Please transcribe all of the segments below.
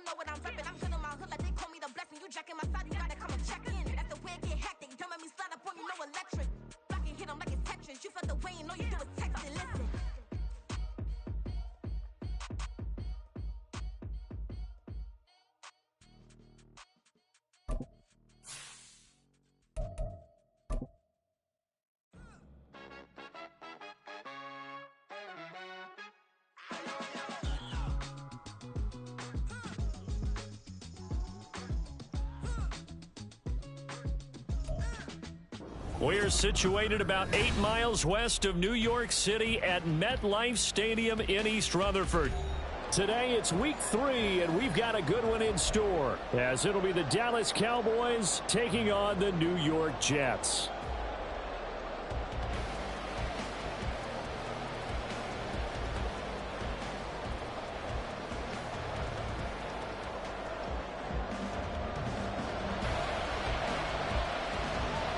know what I'm repping. I'm good on my hood like they call me the blessing. You jacking my side, you gotta come and check in. That's the way it get hectic. Don't make me slide up on you, no electric. Block and hit 'em like it's Tetris. You felt the way and all you do is text and listen. We're situated about 8 miles west of New York City at MetLife Stadium in East Rutherford. Today it's week 3, and we've got a good one in store, as it'll be the Dallas Cowboys taking on the New York Jets.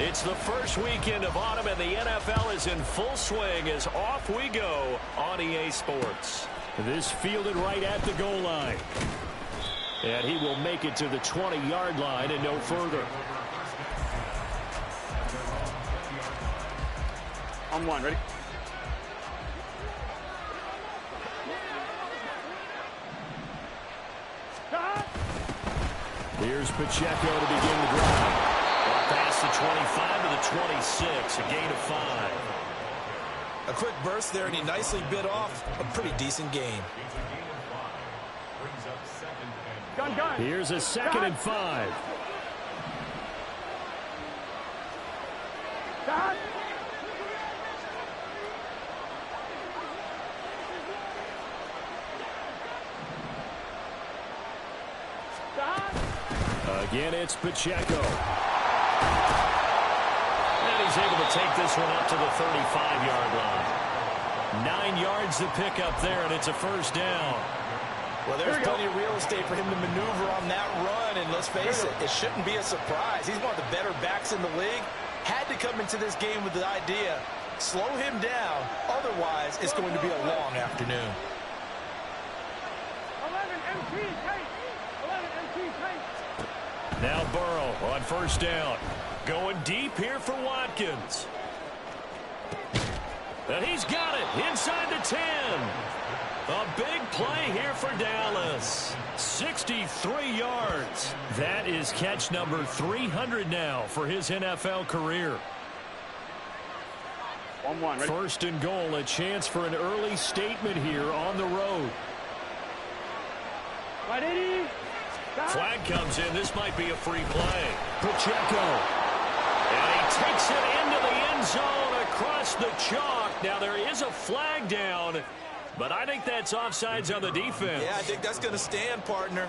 It's the first weekend of autumn, and the NFL is in full swing as off we go on EA Sports. This fielded right at the goal line. And he will make it to the 20-yard line and no further. On one, ready? Here's Pacheco to begin the drive. Past the 25 to the 26, a gain of 5. A quick burst there, and he nicely bit off a pretty decent gain. Gun. Here's a 2nd and 5. Gun. Again, it's Pacheco. And he's able to take this one up to the 35-yard line. 9 yards to pick up there, and it's a first down. Well, there's plenty of real estate for him to maneuver on that run, and let's face it, it shouldn't be a surprise. He's one of the better backs in the league. Had to come into this game with the idea, slow him down, otherwise it's going to be a long afternoon. 11 MT tight. 11 MT tight. Now Burrow on first down. Going deep here for Watkins. And he's got it inside the 10. A big play here for Dallas. 63 yards. That is catch number 300 now for his NFL career. 1-1, ready? First and goal, a chance for an early statement here on the road. Right, 80. Flag comes in. This might be a free play. Pacheco. And he takes it into the end zone across the chalk. Now there is a flag down, but I think that's offsides on the defense. Yeah, I think that's going to stand, partner.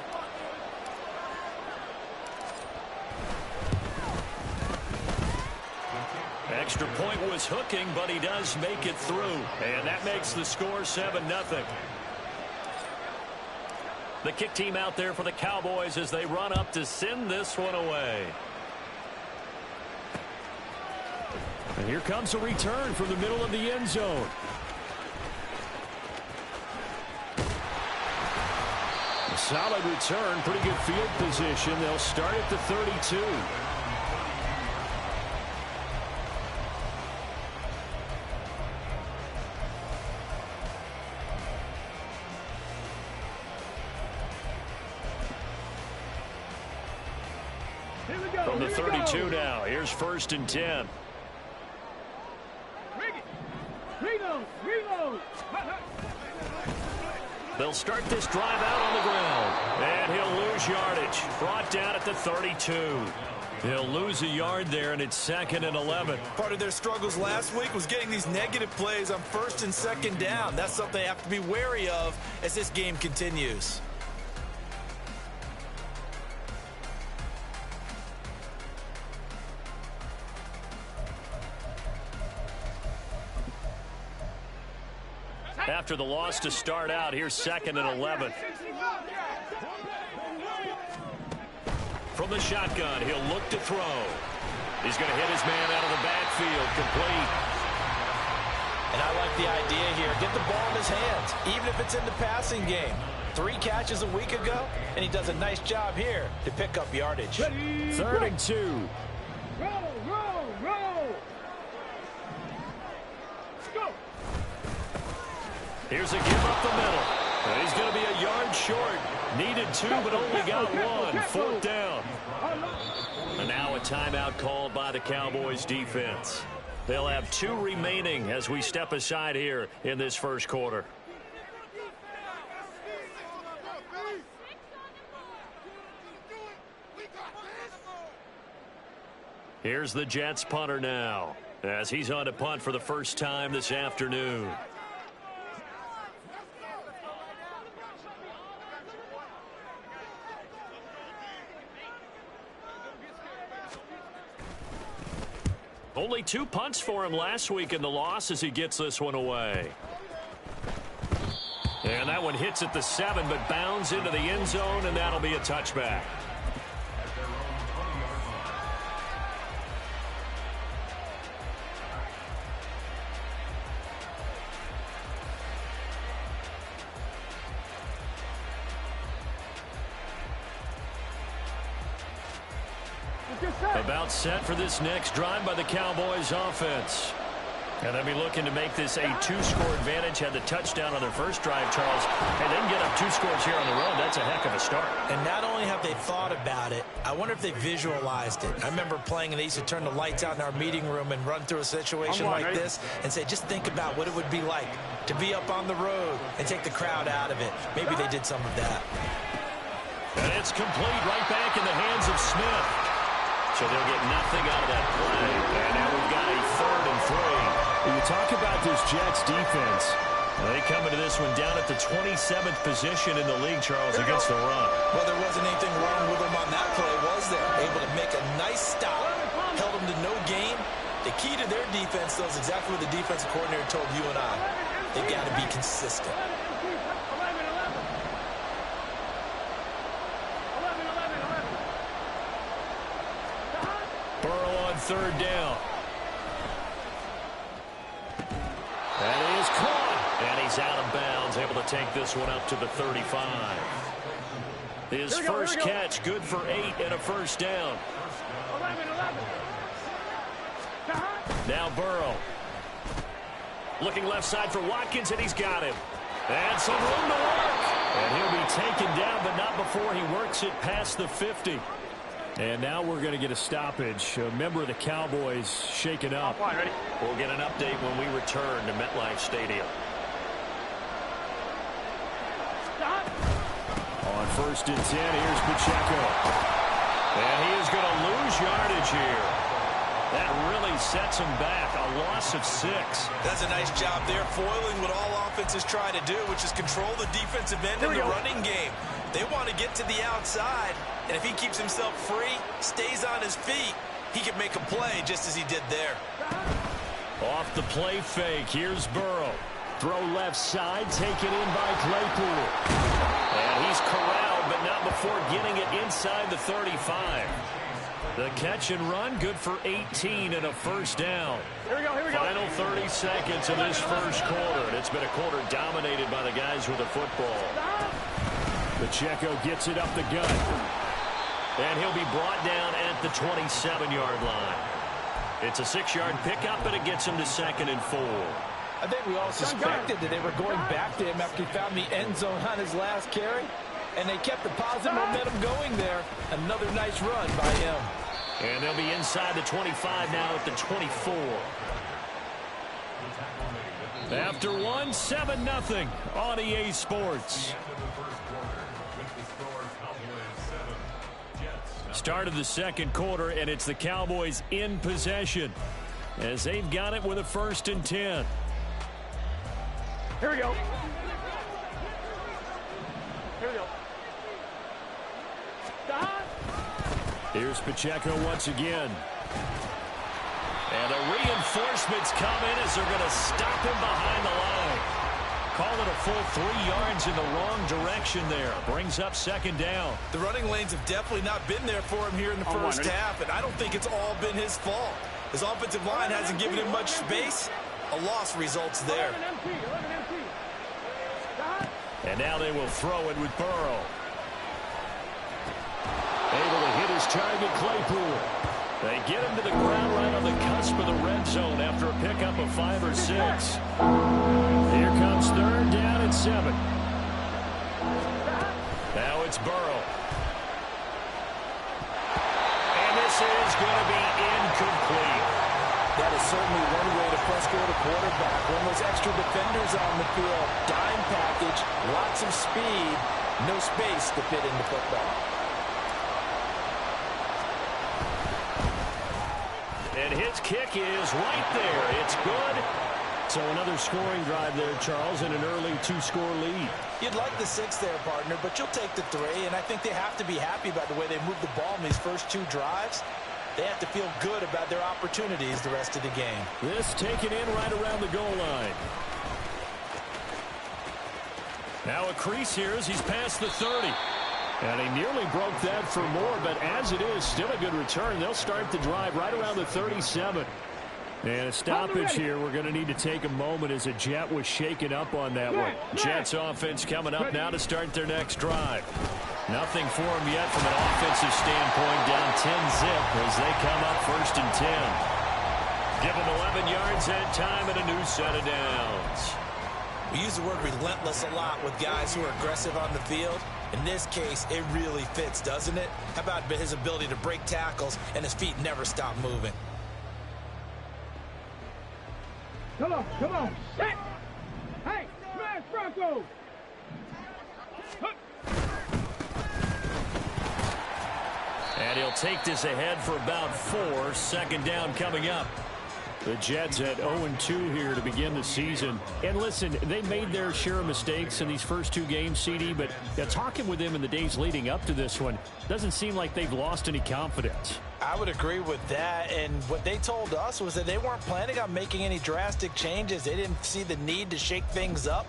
Extra point was hooking, but he does make it through. And that makes the score 7-0. The kick team out there for the Cowboys as they run up to send this one away. And here comes a return from the middle of the end zone. A solid return, pretty good field position. They'll start at the 32. From the 32 now, here's 1st and 10. They'll start this drive out on the ground. And he'll lose yardage. Brought down at the 32. He'll lose a yard there, and it's 2nd and 11. Part of their struggles last week was getting these negative plays on 1st and 2nd down. That's something they have to be wary of as this game continues. After the loss to start out, here's 2nd and 11. From the shotgun, he'll look to throw. He's going to hit his man out of the backfield, complete. And I like the idea here. Get the ball in his hands, even if it's in the passing game. 3 catches a week ago, and he does a nice job here to pick up yardage. 3rd and 2. Roll. Let's go. Here's a give up the middle. And he's going to be a yard short. Needed 2, but only got 1. 4th down. And now a timeout called by the Cowboys defense. They'll have 2 remaining as we step aside here in this first quarter. Here's the Jets punter now as he's on to punt for the first time this afternoon. Only 2 punts for him last week in the loss as he gets this one away. And that one hits at the 7, but bounds into the end zone, and that'll be a touchback. About set for this next drive by the Cowboys offense. And they'll be looking to make this a 2-score advantage. Had the touchdown on their first drive, Charles, and then get up 2 scores here on the road. That's a heck of a start. And not only have they thought about it, I wonder if they visualized it. I remember playing, and they used to turn the lights out in our meeting room and run through a situation like this and say, just think about what it would be like to be up on the road and take the crowd out of it. Maybe they did some of that. And it's complete right back in the hands of Smith. So they'll get nothing out of that play. And now we've got a 3rd and 3. When you talk about this Jets defense, they come into this one down at the 27th position in the league, Charles, against the run. Well, there wasn't anything wrong with them on that play, was there? Able to make a nice stop. Held them to no gain. The key to their defense, though, is exactly what the defensive coordinator told you and I. They've got to be consistent. Burrow on 3rd down. That is caught. And he's out of bounds, able to take this one up to the 35. His first catch, good for 8 and a first down. 11. Now Burrow. Looking left side for Watkins, and he's got him. And some room to work. And he'll be taken down, but not before he works it past the 50. And now we're going to get a stoppage. A member of the Cowboys shaken up. Ready? We'll get an update when we return to MetLife Stadium. On 1st and 10, here's Pacheco. And he is going to lose yardage here. That really sets him back. A loss of 6. Does a nice job there, foiling what all offenses try to do, which is control the defensive end in the running game. They want to get to the outside, and if he keeps himself free, stays on his feet, he can make a play just as he did there. Off the play fake, here's Burrow. Throw left side, taken in by Claypool. And he's corralled, but not before getting it inside the 35. The catch and run, good for 18 and a first down. Here we go. Final 30 seconds of this first quarter, and it's been a quarter dominated by the guys with the football. Pacheco gets it up the gut. And he'll be brought down at the 27-yard line. It's a 6-yard pickup, but it gets him to 2nd and 4. I think we all suspected that they were going back to him after he found the end zone on his last carry. And they kept the positive momentum going there. Another nice run by him. And they'll be inside the 25 now at the 24. After one, 7-0 on EA Sports. Start of the second quarter, and it's the Cowboys in possession as they've got it with a 1st and 10. Here we go. Here's Pacheco once again. And the reinforcements come in as they're going to stop him behind the line. Call it a full 3 yards in the wrong direction there. Brings up 2nd down. The running lanes have definitely not been there for him here in the first half, and I don't think it's all been his fault. His offensive line hasn't given him much space. A loss results there. 11 empty. And now they will throw it with Burrow. Able to hit his target, Claypool. They get him to the ground right on the cusp of the red zone after a pickup of 5 or 6. Here comes third down and 7. Now it's Burrow. And this is going to be incomplete. That is certainly one way to frustrate a quarterback. When those extra defenders on the field, dime package, lots of speed, no space to fit in the football. And his kick is right there. It's good. So another scoring drive there, Charles, and an early 2-score lead. You'd like the 6 there, partner, but you'll take the 3, and I think they have to be happy about the way they moved the ball in these first 2 drives. They have to feel good about their opportunities the rest of the game. This taken in right around the goal line. Now a crease here as he's past the 30. And he nearly broke that for more, but as it is, still a good return. They'll start the drive right around the 37. And a stoppage here. We're going to need to take a moment as a Jet was shaken up on that one. Jets offense coming up now to start their next drive. Nothing for them yet from an offensive standpoint, down 10-zip as they come up 1st and 10. Give them 11 yards that time and a new set of downs. We use the word relentless a lot with guys who are aggressive on the field. In this case, it really fits, doesn't it? How about his ability to break tackles and his feet never stop moving? Come on. Set. Hey, smash Bronco. And he'll take this ahead for about 4. 2nd down coming up. The Jets at 0-2 here to begin the season. And listen, they made their share of mistakes in these first 2 games, CD, but talking with them in the days leading up to this one, doesn't seem like they've lost any confidence. I would agree with that, and what they told us was that they weren't planning on making any drastic changes. They didn't see the need to shake things up.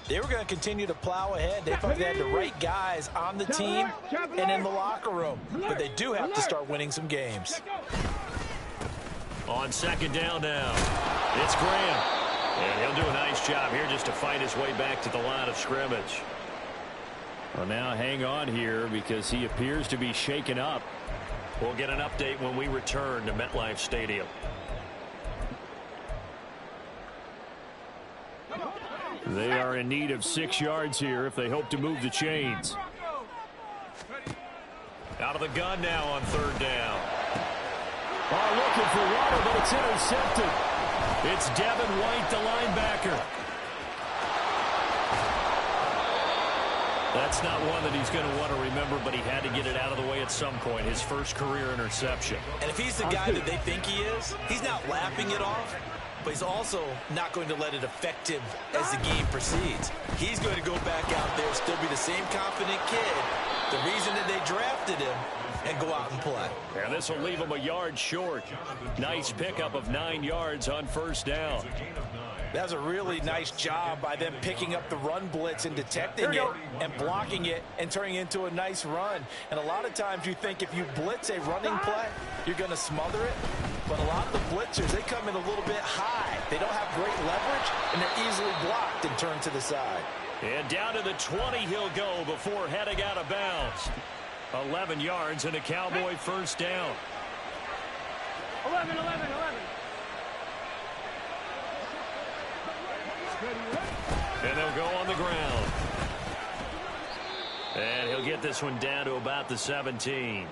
They were going to continue to plow ahead. They thought they had the right guys on the team and in the locker room, but they do have to start winning some games. On 2nd down now, it's Graham. And he'll do a nice job here just to fight his way back to the line of scrimmage. Well, now hang on here because he appears to be shaken up. We'll get an update when we return to MetLife Stadium. They are in need of 6 yards here if they hope to move the chains. Out of the gun now on 3rd down. Oh, looking for water, but it's intercepted. It's Devin White, the linebacker. That's not one that he's going to want to remember, but he had to get it out of the way at some point. His first career interception. And if he's the guy that they think he is, he's not laughing it off, but he's also not going to let it affect him as the game proceeds. He's going to go back out there, still be the same confident kid, the reason that they drafted him, and go out and play. And this will leave him a yard short. Nice pickup of 9 yards on 1st down. That was a really nice job by them picking up the run blitz and detecting it and blocking it and turning it into a nice run. And a lot of times you think if you blitz a running play, you're going to smother it. But a lot of the blitzers, they come in a little bit high. They don't have great leverage, and they're easily blocked and turned to the side. And down to the 20 he'll go before heading out of bounds. 11 yards and a Cowboy 1st down. 11. And they'll go on the ground. And he'll get this one down to about the 17.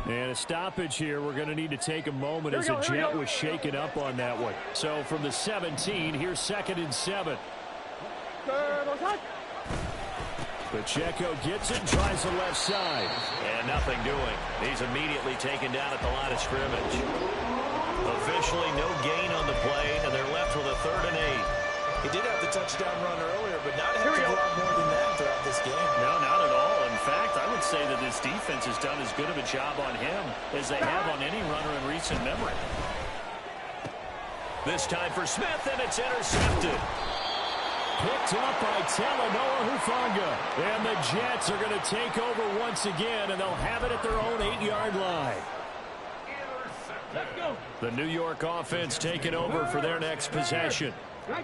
And a stoppage here. We're going to need to take a moment as a Jet was shaken up on that one. So from the 17, here's 2nd and 7. Pacheco gets it and tries the left side. And nothing doing. He's immediately taken down at the line of scrimmage. Officially no gain on the play, and they're left with a 3rd and 8. He did have the touchdown run earlier, but not have to go out more than that throughout this game. No, not at all. In fact, I would say that this defense has done as good of a job on him as they have on any runner in recent memory. This time for Smith, and it's intercepted. Picked up by Talanoa Hufanga. And the Jets are going to take over once again, and they'll have it at their own 8-yard line. The New York offense taking over for their next possession.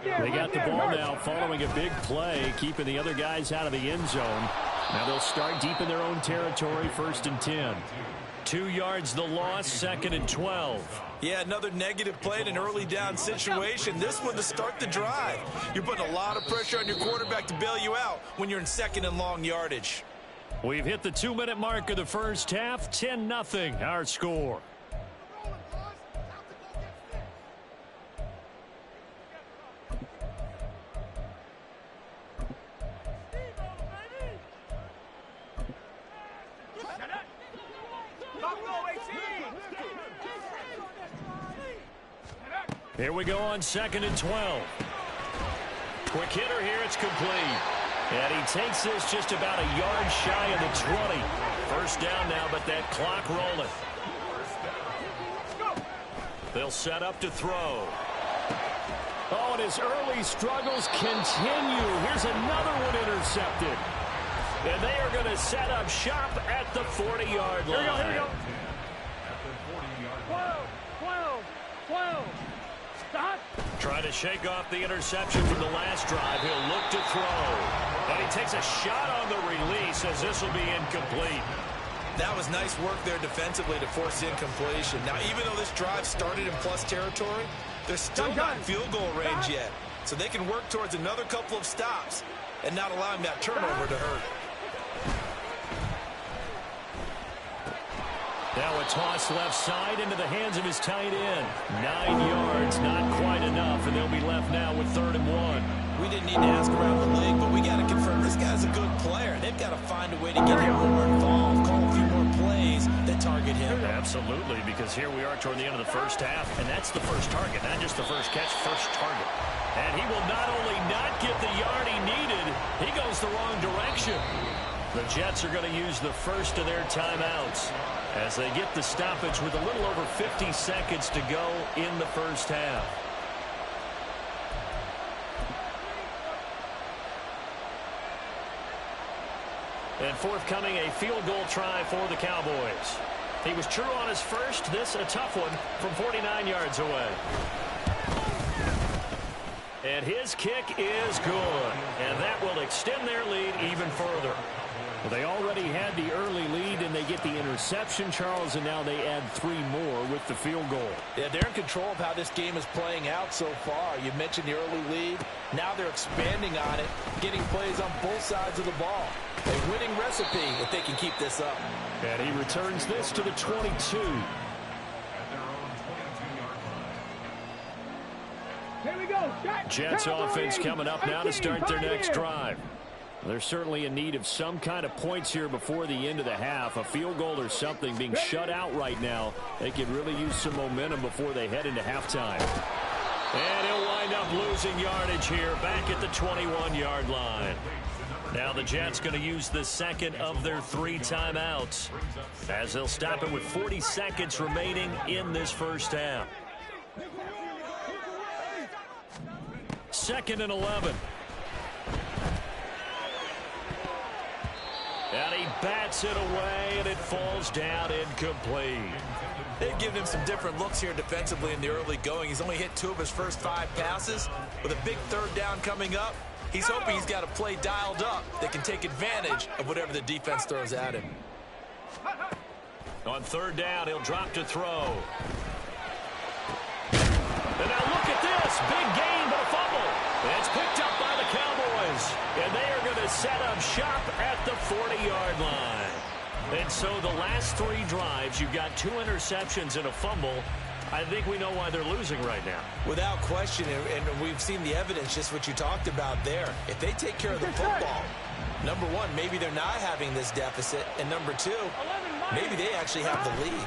They got the ball now following a big play, keeping the other guys out of the end zone. Now they'll start deep in their own territory, 1st and 10. 2 yards the loss, 2nd and 12. Yeah, another negative play in an early down situation. This one to start the drive. You're putting a lot of pressure on your quarterback to bail you out when you're in 2nd and long yardage. We've hit the 2-minute mark of the first half. 10-0 our score. Here we go on 2nd and 12. Quick hitter here, it's complete. And he takes this just about a yard shy of the 20. First down now, but that clock rolling. They'll set up to throw. Oh, and his early struggles continue. Here's another one intercepted. And they are going to set up shop at the 40-yard line. Here we go. 12. Stop. Trying to shake off the interception from the last drive. He'll look to throw. And he takes a shot on the release as this will be incomplete. That was nice work there defensively to force incompletion. Now, even though this drive started in plus territory, they're still not in field goal range yet. So they can work towards another couple of stops and not allowing that turnover to hurt. Now a toss left side into the hands of his tight end. 9 yards, not quite enough, and they'll be left now with 3rd and 1. We didn't need to ask around the league, but we got to confirm this guy's a good player. They've got to find a way to get him more involved, call a few more plays that target him. Absolutely, because here we are toward the end of the first half, and that's the first target, not just the first catch, first target. And he will not only not get the yard he needed, he goes the wrong direction. The Jets are going to use the first of their timeouts as they get the stoppage with a little over 50 seconds to go in the first half. And forthcoming, a field goal try for the Cowboys. He was true on his first. This a tough one from 49 yards away. And his kick is good. And that will extend their lead even further. Well, they already had the early lead, and they get the interception, Charles, and now they add 3 more with the field goal. Yeah, they're in control of how this game is playing out so far. You mentioned the early lead. Now they're expanding on it, getting plays on both sides of the ball. A winning recipe if they can keep this up. And he returns this to the 22. Here we go. Jets offense coming up now to start their next drive. They're certainly in need of some kind of points here before the end of the half. A field goal or something being shut out right now. They could really use some momentum before they head into halftime. And he'll wind up losing yardage here back at the 21-yard line. Now the Jets going to use the second of their 3 timeouts as they'll stop it with 40 seconds remaining in this first half. 2nd and 11. And he bats it away, and it falls down incomplete. They've given him some different looks here defensively in the early going. He's only hit 2 of his first 5 passes. With a big 3rd down coming up, he's hoping he's got a play dialed up that can take advantage of whatever the defense throws at him. On 3rd down, he'll drop to throw. And now look at this. Big gain, but a fumble. And it's picked up by the Cowboys. And they are going to set up shop at the 40-yard line. And so the last 3 drives, you've got 2 interceptions and a fumble. I think we know why they're losing right now. Without question, and we've seen the evidence, just what you talked about there. If they take care of the football, number 1, maybe they're not having this deficit. And number 2, maybe they actually have the lead.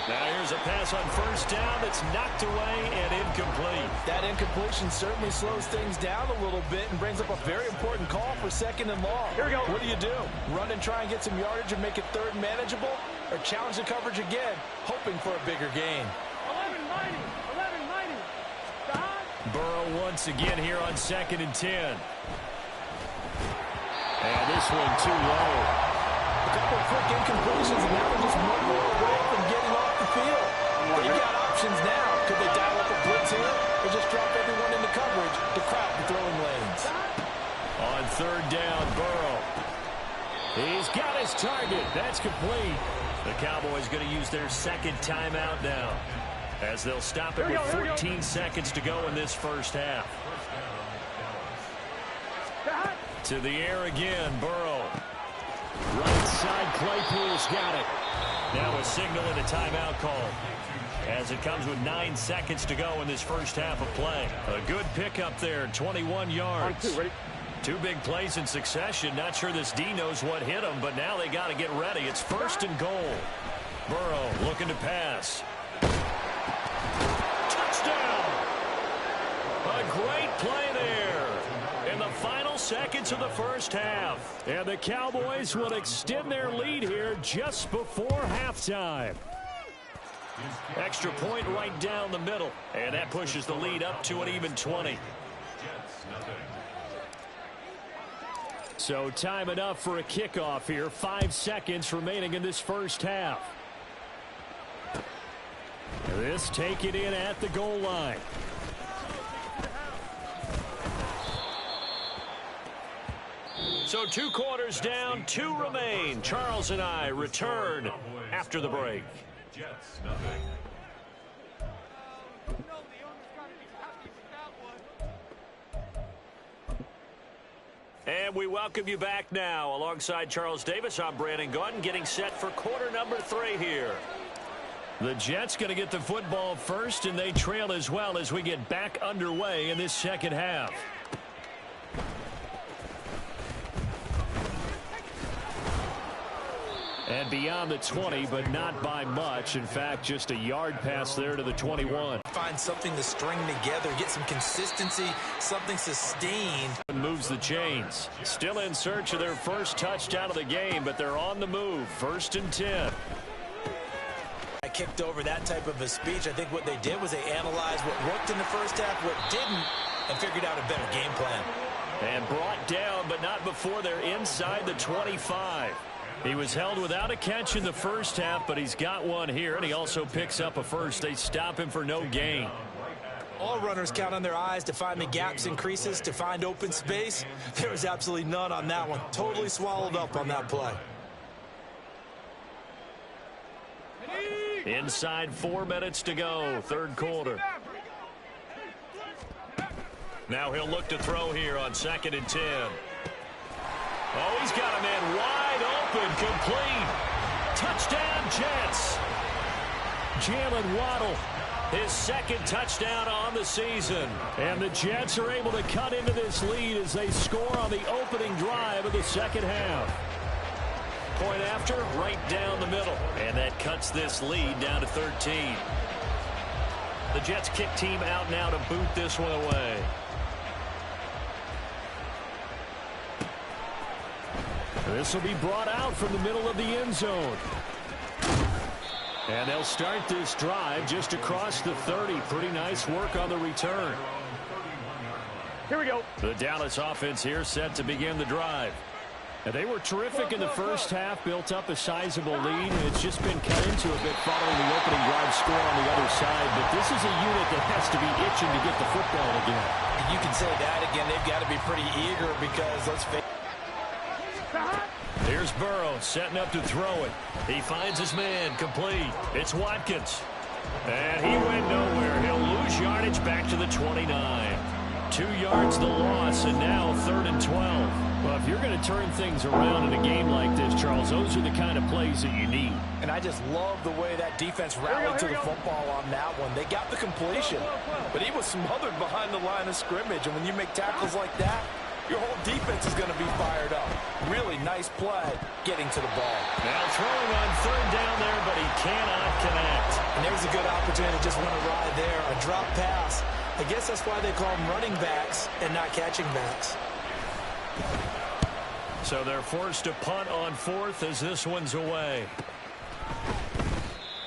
Now here's a pass on 1st down that's knocked away and incomplete. That incompletion certainly slows things down a little bit and brings up a very important call for 2nd and long. Here we go. What do? Run and try and get some yardage and make it 3rd manageable, or challenge the coverage again, hoping for a bigger gain? 11-90. Stop. Burrow once again here on 2nd and 10. And this one too low. couple quick incompletions, and now they're just one more away from getting off the field. They've got options now. Could they dial up a blitz here or just drop everyone into coverage to crowd the throwing lanes? On third down, Burrow. He's got his target. That's complete. The Cowboys going to use their second timeout now, as they'll stop it with 14 seconds to go in this first half. To the air again, Burrow. Right side, Claypool's got it. Now a signal and a timeout call, as it comes with 9 seconds to go in this first half of play. A good pickup there, 21 yards. Two big plays in succession. Not sure this D knows what hit him, but now they got to get ready. It's first and goal. Burrow looking to pass. Touchdown! A great play there in the final seconds of the first half. And the Cowboys will extend their lead here just before halftime. Extra point right down the middle, and that pushes the lead up to an even 20. So time enough for a kickoff here. 5 seconds remaining in this first half. This take it in at the goal line. So 2 quarters down, 2 remain. Charles and I return after the break. Jets, nothing. And we welcome you back now. Alongside Charles Davis, I'm Brandon Gaudin, getting set for quarter number 3 here. The Jets going to get the football first, and they trail as well as we get back underway in this second half. And beyond the 20, but not by much. In fact, just a yard pass there to the 21. Find something to string together, get some consistency, something sustained. Moves the chains. Still in search of their first touchdown of the game, but they're on the move. First and 10. I kicked over that type of a speech. I think what they did was they analyzed what worked in the first half, what didn't, and figured out a better game plan. And brought down, but not before they're inside the 25. He was held without a catch in the first half, but he's got one here, and he also picks up a first. They stop him for no gain. All runners count on their eyes to find the gaps and creases, to find open space. There was absolutely none on that one. Totally swallowed up on that play. Inside 4 minutes to go, third quarter. Now he'll look to throw here on 2nd and 10. Oh, he's got a man wide open, complete. Touchdown, Jets. Jalen Waddle, his second touchdown on the season. And the Jets are able to cut into this lead as they score on the opening drive of the second half. Point after, right down the middle. And that cuts this lead down to 13. The Jets kick team out now to boot this one away. This will be brought out from the middle of the end zone. And they'll start this drive just across the 30. Pretty nice work on the return. Here we go. The Dallas offense here set to begin the drive. And they were terrific in the first half, built up a sizable lead, and it's just been cut into a bit following the opening drive score on the other side. But this is a unit that has to be itching to get the football again. You can say that again. They've got to be pretty eager because, let's face it. Here's Burrow setting up to throw it. He finds his man, complete. It's Watkins. And he went nowhere. He'll lose yardage back to the 29. 2 yards the loss, and now 3rd and 12. Well, if you're going to turn things around in a game like this, Charles, those are the kind of plays that you need. And I just love the way that defense rallied to the football on that one. They got the completion, but he was smothered behind the line of scrimmage. And when you make tackles like that, your whole defense is going to be fired up. Really nice play getting to the ball. Now throwing on 3rd down there, but he cannot connect. And there's a good opportunity to just went awry there. A drop pass. I guess that's why they call them running backs and not catching backs. So they're forced to punt on 4th as this one's away.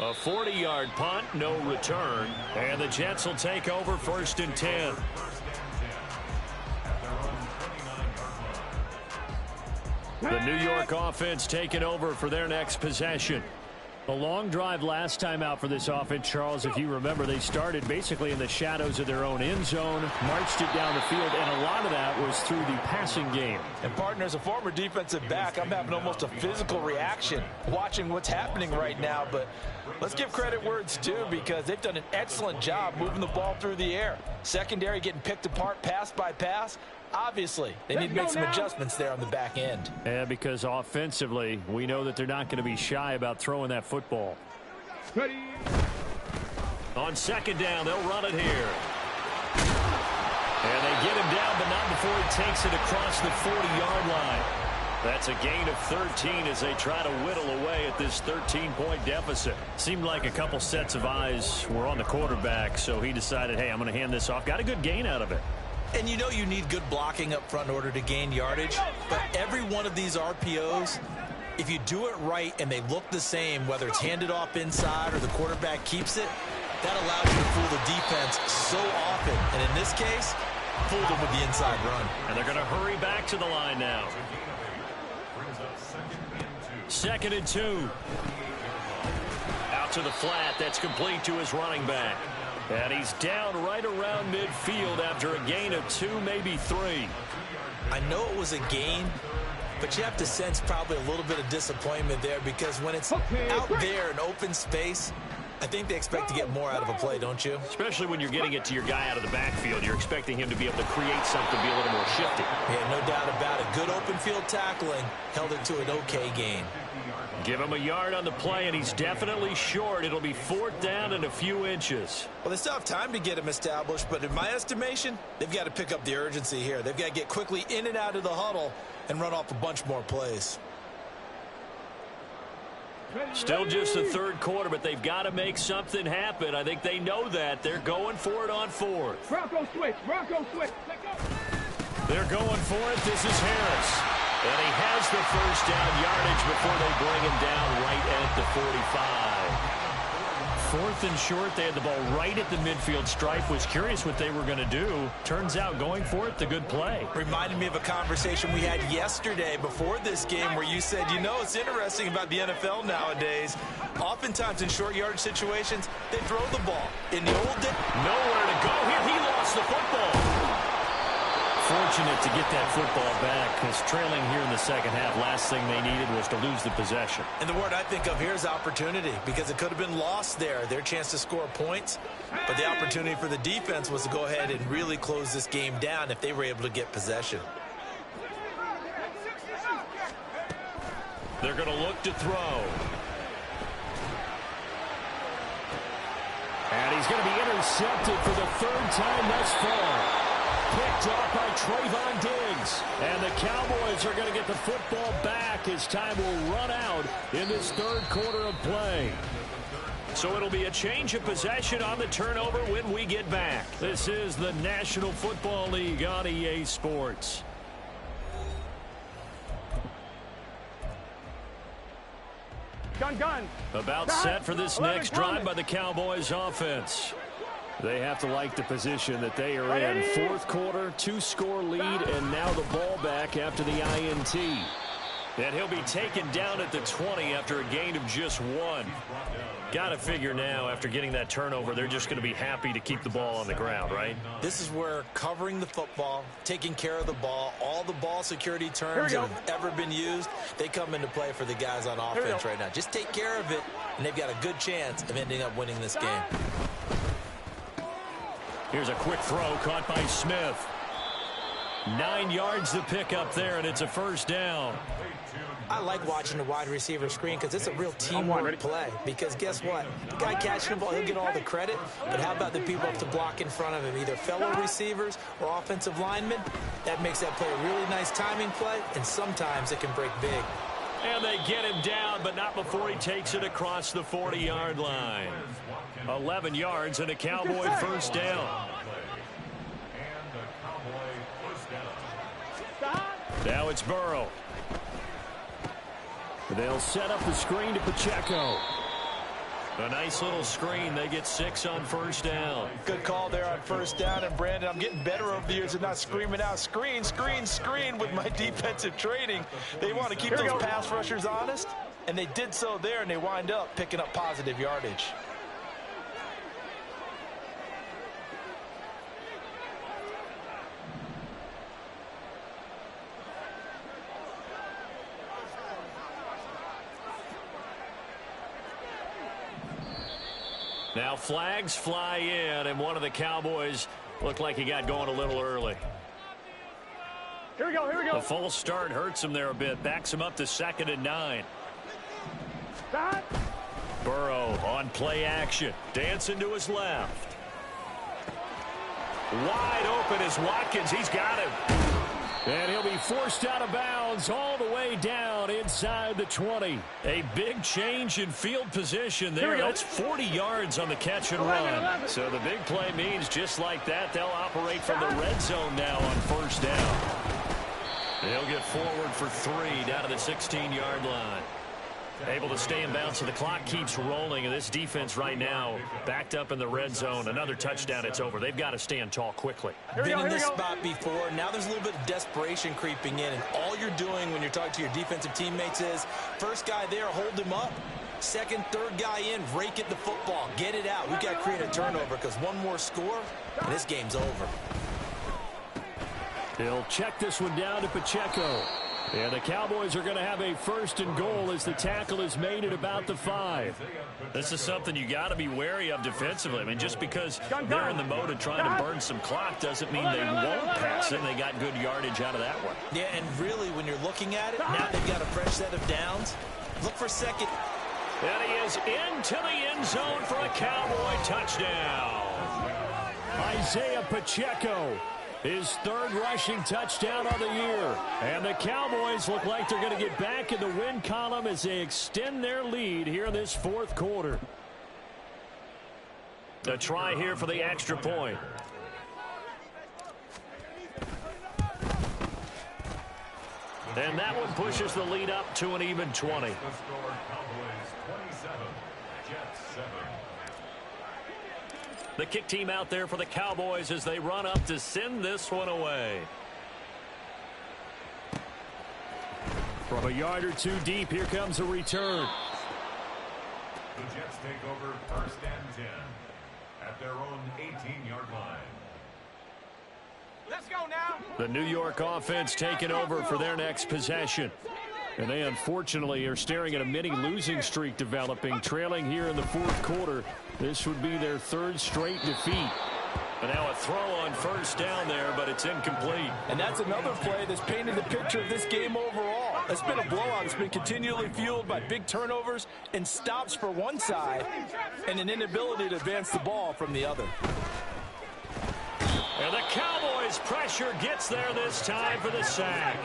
A 40-yard punt, no return. And the Jets will take over 1st and 10. The New York offense taking over for their next possession. A long drive last time out for this offense, Charles. If you remember, they started basically in the shadows of their own end zone, marched it down the field, and a lot of that was through the passing game. And, partner, as a former defensive back, I'm having almost a physical reaction watching what's happening right now. But let's give credit where it's due, because they've done an excellent job moving the ball through the air. Secondary getting picked apart pass by pass. Obviously, they need to make some adjustments there on the back end. Yeah, because offensively, we know that they're not going to be shy about throwing that football. Ready. On second down, they'll run it here. And they get him down, but not before he takes it across the 40-yard line. That's a gain of 13 as they try to whittle away at this 13-point deficit. Seemed like a couple sets of eyes were on the quarterback, so he decided, hey, I'm going to hand this off. Got a good gain out of it. And you know you need good blocking up front in order to gain yardage. But every one of these RPOs, if you do it right and they look the same, whether it's handed off inside or the quarterback keeps it, that allows you to fool the defense so often. And in this case, fool them with the inside run. And they're going to hurry back to the line now. 2nd and 2. Out to the flat. That's complete to his running back. And he's down right around midfield after a gain of 2, maybe 3. I know it was a gain, but you have to sense probably a little bit of disappointment there, because when it's out there in open space, I think they expect to get more out of a play, don't you? Especially when you're getting it to your guy out of the backfield. You're expecting him to be able to create something, be a little more shifty. Yeah, no doubt about it. Good open field tackling, held it to an okay gain. Give him a yard on the play, and he's definitely short. It'll be 4th down and a few inches. Well, they still have time to get him established, but in my estimation, they've got to pick up the urgency here. They've got to get quickly in and out of the huddle and run off a bunch more plays. Still just the 3rd quarter, but they've got to make something happen. I think they know that. They're going for it on 4th. Bronco switch. Bronco switch. Let go. They're going for it. This is Harris. And he has the 1st down yardage before they bring him down right at the 45. 4th and short. They had the ball right at the midfield stripe. Was curious what they were going to do. Turns out going for it, the good play. Reminded me of a conversation we had yesterday before this game where you said, you know, it's interesting about the NFL nowadays. Oftentimes in short yardage situations, they throw the ball. In the old day, nowhere to go here. He lost the football. Fortunate to get that football back, because trailing here in the 2nd half, last thing they needed was to lose the possession. And the word I think of here is opportunity, because it could have been lost there, their chance to score points. But the opportunity for the defense was to go ahead and really close this game down if they were able to get possession. They're going to look to throw. And he's going to be intercepted for the 3rd time thus far. Picked off by Trayvon Diggs. And the Cowboys are going to get the football back as time will run out in this 3rd quarter of play. So it'll be a change of possession on the turnover when we get back. This is the National Football League on EA Sports. Gun. About set for this next drive by the Cowboys offense. They have to like the position that they are in. 4th quarter, 2-score lead, and now the ball back after the INT. And he'll be taken down at the 20 after a gain of just 1. Got to figure now, after getting that turnover, they're just going to be happy to keep the ball on the ground, right? This is where covering the football, taking care of the ball, all the ball security terms that have ever been used, they come into play for the guys on offense right now. Just take care of it, and they've got a good chance of ending up winning this game. Here's a quick throw caught by Smith. 9 yards to pick up there, and it's a 1st down. I like watching the wide receiver screen because it's a real teamwork play. Because guess what? The guy catching the ball, he'll get all the credit. But how about the people up to block in front of him, either fellow receivers or offensive linemen? That makes that play a really nice timing play, and sometimes it can break big. And they get him down, but not before he takes it across the 40-yard line. 11 yards and a Cowboy 1st down. Now it's Burrow. They'll set up the screen to Pacheco. A nice little screen. They get 6 on first down. Good call there on first down. And, Brandon, I'm getting better over the years and not screaming out, screen, screen, screen with my defensive training. They want to keep those pass rushers honest, and they did so there, and they wind up picking up positive yardage. Now flags fly in, and one of the Cowboys looked like he got going a little early. Here we go, here we go. The false start hurts him there a bit. Backs him up to 2nd and 9. Stop. Burrow on play action. Dancing to his left. Wide open is Watkins. He's got him. And he'll be forced out of bounds all the way down inside the 20. A big change in field position there. That's 40 yards on the catch and run. So the big play means just like that, they'll operate from the red zone now on first down. He'll get forward for 3 down to the 16-yard line. Able to stay in bounds, so the clock keeps rolling, and this defense right now backed up in the red zone. Another touchdown, it's over. They've got to stand tall quickly. Been in this spot before. Now there's a little bit of desperation creeping in, and all you're doing when you're talking to your defensive teammates is first guy there, hold him up. Second, third guy in, rake at the football. Get it out. We've got to create a turnover because one more score, and this game's over. He'll check this one down to Pacheco. And the Cowboys are going to have a 1st and goal as the tackle is made at about the 5. This is something you got to be wary of defensively. I mean, just because they're in the mode of trying to burn some clock doesn't mean they won't pass it. They got good yardage out of that one. Yeah, and really, when you're looking at it, now they've got a fresh set of downs. Look for second. And he is into the end zone for a Cowboy touchdown. Isaiah Pacheco. His 3rd rushing touchdown on the year. And the Cowboys look like they're going to get back in the win column as they extend their lead here in this 4th quarter. A try here for the extra point. And that one pushes the lead up to an even 20. The kick team out there for the Cowboys as they run up to send this one away. From a yard or 2 deep, here comes a return. The Jets take over 1st and 10 at their own 18-yard line. Let's go now. The New York offense taking over for their next possession. And they unfortunately are staring at a mini losing streak developing, trailing here in the 4th quarter. This would be their 3rd straight defeat. And now a throw on first down there, but it's incomplete. And that's another play that's painted the picture of this game overall. It's been a blowout. It's been continually fueled by big turnovers and stops for one side and an inability to advance the ball from the other. And the Cowboys' pressure gets there this time for the sack.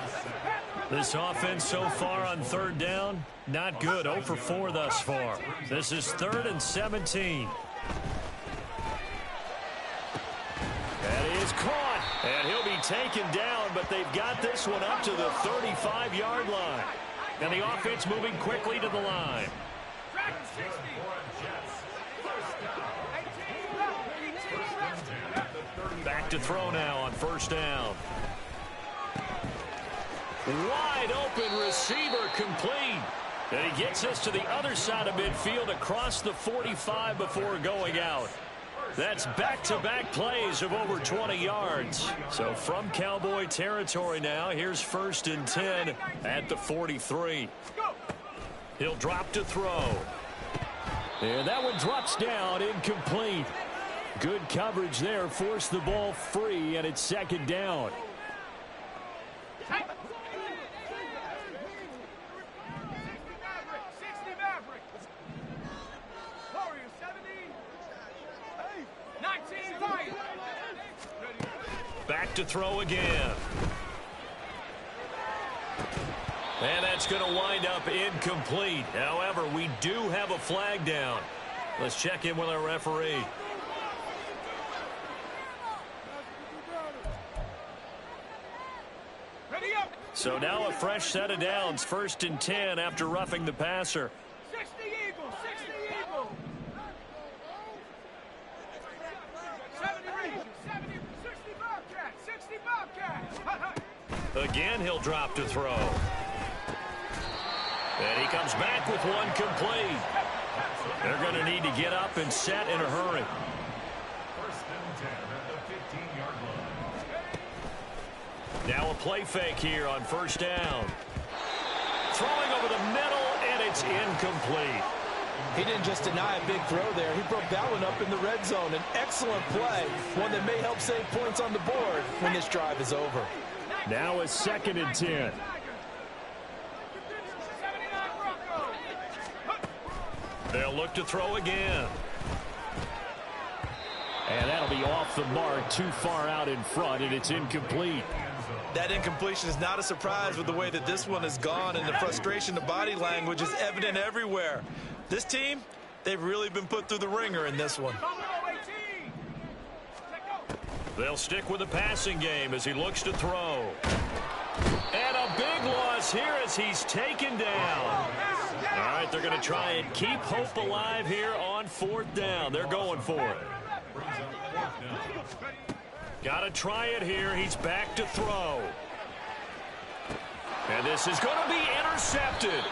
This offense so far on 3rd down, not good. 0 for 4 thus far. This is 3rd and 17. And he is caught. And he'll be taken down, but they've got this one up to the 35-yard line. And the offense moving quickly to the line. Back to throw now on first down. Wide open receiver complete. And he gets us to the other side of midfield across the 45 before going out. That's back-to-back plays of over 20 yards. So from Cowboy territory now, here's 1st and 10 at the 43. He'll drop to throw. And that one drops down, incomplete. Good coverage there, forced the ball free, and it's 2nd down. Back to throw again. And that's going to wind up incomplete. However, we do have a flag down. Let's check in with our referee. So now a fresh set of downs. 1st and 10 after roughing the passer. 60 Eagles, 60 Eagles. Again, he'll drop to throw. And he comes back with one complete. They're going to need to get up and set in a hurry. First and 10 at the 15-yard line. Now a play fake here on first down. Throwing over the middle, and it's incomplete. He didn't just deny a big throw there. He broke that one up in the red zone. An excellent play, one that may help save points on the board when this drive is over. Now a 2nd and 10. They'll look to throw again. And that'll be off the mark, too far out in front, and it's incomplete. That incompletion is not a surprise with the way that this one has gone, and the frustration, the body language is evident everywhere. This team, they've really been put through the ringer in this one. They'll stick with the passing game as he looks to throw. And a big loss here as he's taken down. All right, they're going to try and keep hope alive here on 4th down. They're going for it. Got to try it here. He's back to throw. And this is going to be intercepted.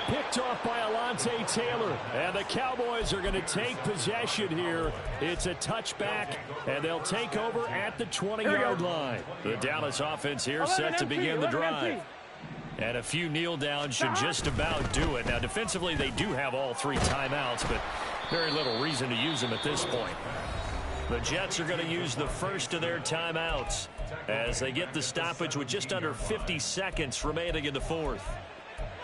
Picked off by Alontae Taylor. And the Cowboys are going to take possession here. It's a touchback, and they'll take over at the 20-yard line. The Dallas offense here set to begin the drive. And a few kneel downs should just about do it. Now, defensively, they do have all 3 timeouts, but very little reason to use them at this point. The Jets are going to use the first of their timeouts as they get the stoppage with just under 50 seconds remaining in the 4th.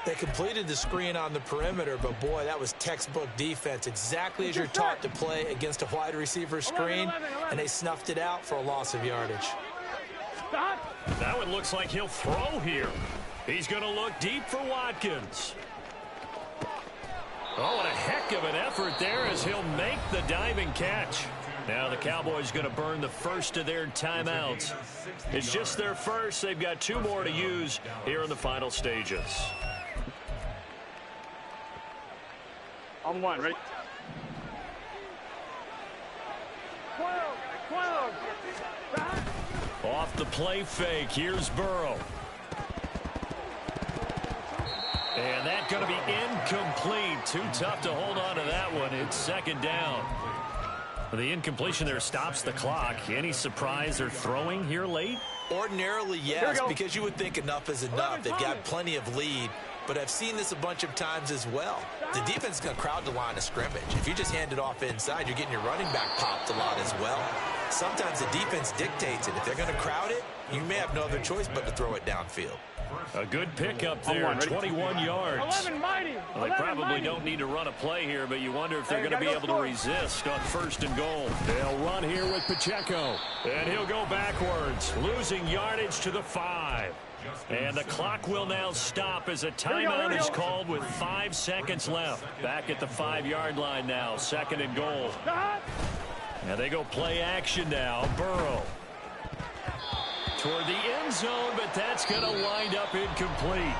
They completed the screen on the perimeter, but boy, that was textbook defense, exactly as you're taught to play against a wide receiver screen, and they snuffed it out for a loss of yardage. That one looks like he'll throw here. He's going to look deep for Watkins. Oh, what a heck of an effort there as he'll make the diving catch. Now the Cowboys going to burn the first of their timeouts. It's just their first. They've got 2 more to use here in the final stages. On 1, ready? 12. Off the play fake, here's Burrow. And that's going to be incomplete. Too tough to hold on to that one. It's 2nd down. The incompletion there stops the clock. Any surprise they're throwing here late? Ordinarily, yes, because you would think enough is enough. They've got plenty of lead, but I've seen this a bunch of times as well. The defense is going to crowd the line of scrimmage. If you just hand it off inside, you're getting your running back popped a lot as well. Sometimes the defense dictates it. If they're going to crowd it, you may have no other choice but to throw it downfield. A good pickup there, 21 yards. Well, they probably don't need to run a play here, but you wonder if they're going to be able to resist on 1st and goal. They'll run here with Pacheco, and he'll go backwards, losing yardage to the 5. And the clock will now stop as a timeout is called with 5 seconds left. Back at the 5-yard line now, 2nd and goal. And they go play action now. Burrow toward the end zone, but that's going to wind up incomplete.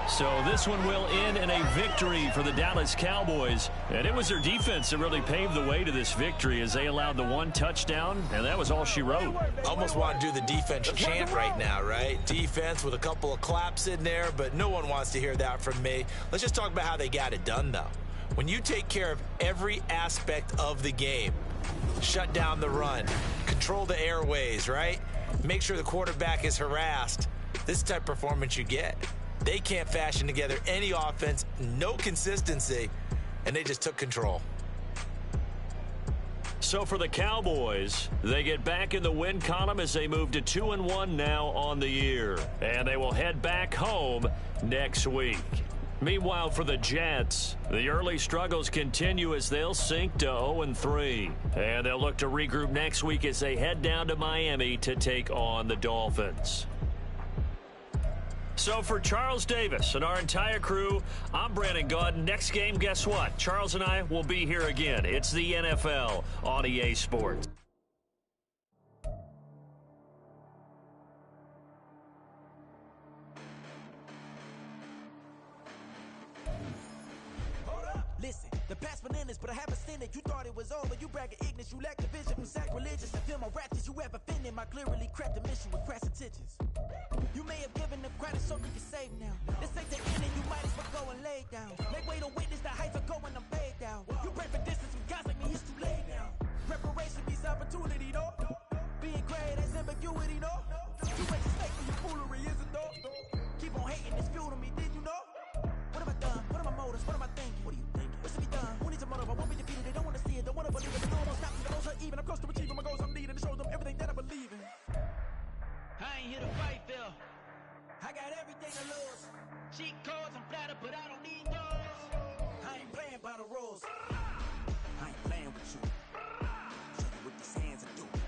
So this one will end in a victory for the Dallas Cowboys. And it was their defense that really paved the way to this victory as they allowed the 1 touchdown, and that was all she wrote. Almost want to do the defense chant right now, right? Defense with a couple of claps in there, but no one wants to hear that from me. Let's just talk about how they got it done, though. When you take care of every aspect of the game, shut down the run, control the airways, right? Make sure the quarterback is harassed. This is the type of performance you get. They can't fashion together any offense, no consistency, and they just took control. So for the Cowboys, they get back in the win column as they move to 2-1 now on the year. And they will head back home next week. Meanwhile, for the Jets, the early struggles continue as they'll sink to 0-3. And they'll look to regroup next week as they head down to Miami to take on the Dolphins. So for Charles Davis and our entire crew, I'm Brandon Gaudin. Next game, guess what? Charles and I will be here again. It's the NFL on EA Sports. Listen, the past bananas, but I haven't seen it. You thought it was over. You bragging ignorance. You lack the vision from sacrilegious. I feel my ratchets. You have offended my clearly cracked the mission with crass intentions. You may have given them credit so you can save now. This ain't the ending, you might as well go and lay down. Make way to witness the heights are going, I'm paid down. You pray for distance with guys like me, it's too late now. Preparation means opportunity, though. Being great as ambiguity, though. Too much at stake for your foolery, is it though? Keep on hating, it's fuel to me, did you know? What have I done? What are my motives? What am I thinking? What are you thinking? What's to be done? Who needs a motive? I won't be defeated, they don't want to see it, don't want to believe it. They know I won't stop, close or even. I'm close to achieving my goals, I'm needing to show them everything that I believe in. I ain't here to fight, Phil. I got everything to lose. Cheat codes, I'm flattered, but I don't need those. I ain't playing by the rules. I ain't playing with you. Show you what these hands are doing.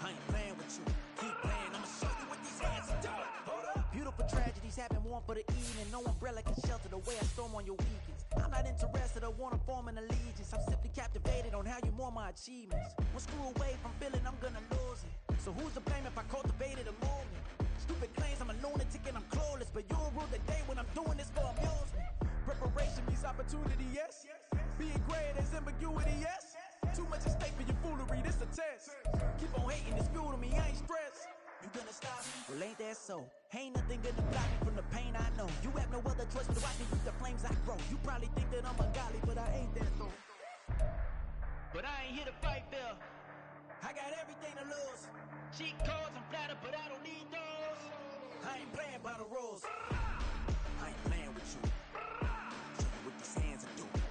I ain't playing with you. Keep playing, I'ma show you what these hands are doing. Hold up. Beautiful tragedies happen, one for the evening. No umbrella can shelter the way I storm on your weekends. I'm not interested or wanna form an allegiance. I'm simply captivated on how you more my achievements. One screw away from feeling I'm gonna lose it. So who's to blame if I cultivated a movement? Stupid claims I'm a lunatic and I'm clueless, but you'll rule the day when I'm doing this for amusement. Preparation means opportunity, yes. Being great as ambiguity, yes. Too much at stake for your foolery, this a test. Keep on hating, it's fuel to me, I ain't stressed. You gonna stop me? Well, ain't that so? Ain't nothing gonna block me from the pain I know. You have no other choice but to watch me with the flames I grow. You probably think that I'm ungodly, but I ain't that though. But I ain't here to fight, Phil. I got everything to lose. Cheat codes, I'm flattered, but I don't need those. I ain't playing by the rules. I ain't playing with you. Show you what these hands are doing.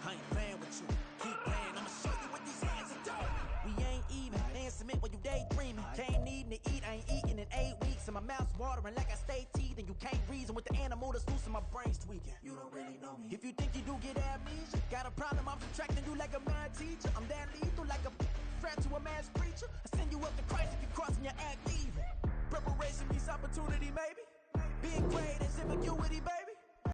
I ain't playing with you. Keep playing, I'ma show you what these hands are doing. We ain't even. They ain't submit while you daydreaming. Came needing to eat, I ain't eating in 8 weeks. And my mouth's watering like I stay teething. You can't reason with the animal that's loose and my brain's tweaking. You don't really know me. If you think you do get amnesia, got a problem, I'm subtracting you like a mad teacher. I'm that lethal like a threat to a mass preacher. I send you up to Christ if you crossing your act evil. Preparation means opportunity.